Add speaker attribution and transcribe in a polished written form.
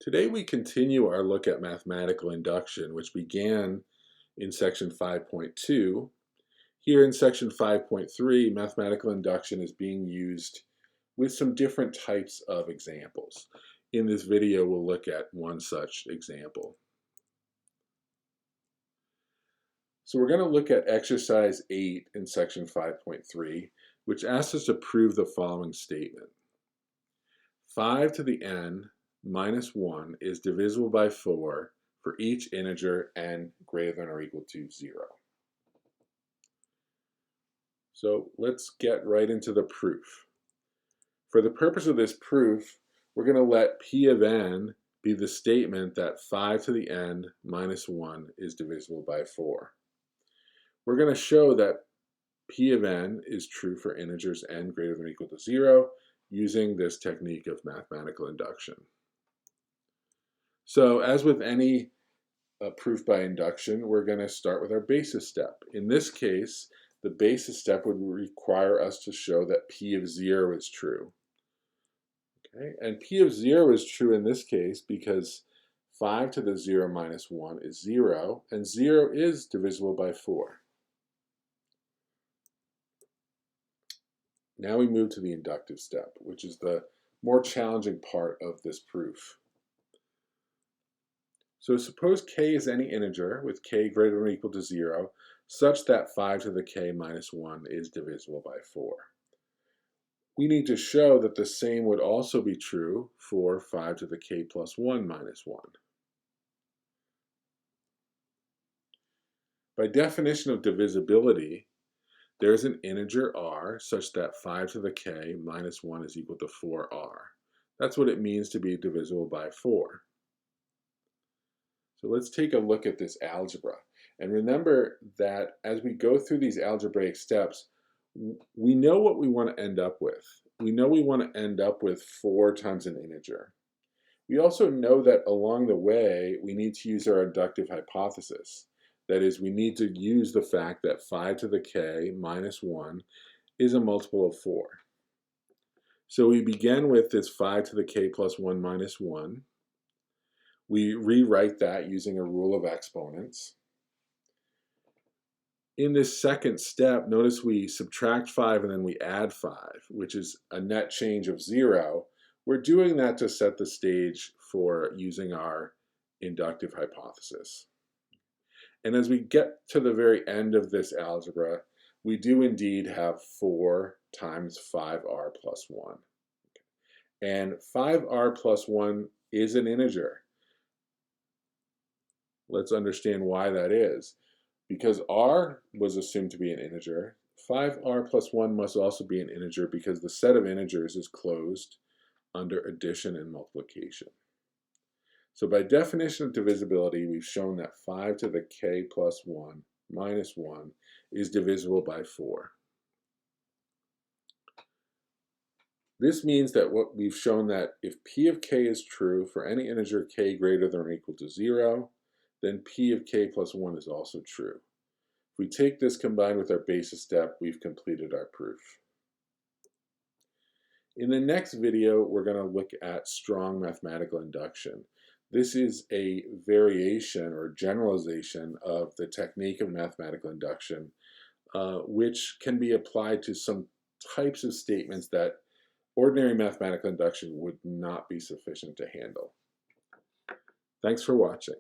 Speaker 1: Today we continue our look at mathematical induction, which began in section 5.2. Here in section 5.3, mathematical induction is being used with some different types of examples. In this video, we'll look at one such example. So we're going to look at exercise 8 in section 5.3, which asks us to prove the following statement. 5 to the n minus 1 is divisible by 4 for each integer n greater than or equal to 0. So let's get right into the proof. For the purpose of this proof, we're going to let p of n be the statement that 5 to the n minus 1 is divisible by 4. We're going to show that p of n is true for integers n greater than or equal to 0 using this technique of mathematical induction. So as with any proof by induction, we're going to start with our basis step. In this case, the basis step would require us to show that p of 0 is true. Okay? And p of 0 is true in this case because 5 to the 0 minus 1 is 0, and 0 is divisible by 4. Now we move to the inductive step, which is the more challenging part of this proof. So suppose k is any integer with k greater than or equal to 0, such that 5 to the k minus 1 is divisible by 4. We need to show that the same would also be true for 5 to the k plus 1 minus 1. By definition of divisibility, there's an integer r such that 5 to the k minus 1 is equal to 4r. That's what it means to be divisible by 4. So let's take a look at this algebra. And remember that as we go through these algebraic steps, we know what we want to end up with. We know we want to end up with 4 times an integer. We also know that along the way, we need to use our inductive hypothesis. That is, we need to use the fact that 5 to the k minus 1 is a multiple of 4. So we begin with this 5 to the k plus 1 minus 1. We rewrite that using a rule of exponents. In this second step, notice we subtract 5 and then we add 5, which is a net change of 0. We're doing that to set the stage for using our inductive hypothesis. And as we get to the very end of this algebra, we do indeed have 4 times 5r plus 1. And 5r plus 1 is an integer. Let's understand why that is. Because r was assumed to be an integer, 5r plus 1 must also be an integer because the set of integers is closed under addition and multiplication. So by definition of divisibility, we've shown that 5 to the k plus 1 minus 1 is divisible by 4. This means that we've shown that if p of k is true for any integer k greater than or equal to 0, then p of k plus 1 is also true. If we take this combined with our basis step, we've completed our proof. In the next video, we're going to look at strong mathematical induction. This is a variation or generalization of the technique of mathematical induction, which can be applied to some types of statements that ordinary mathematical induction would not be sufficient to handle. Thanks for watching.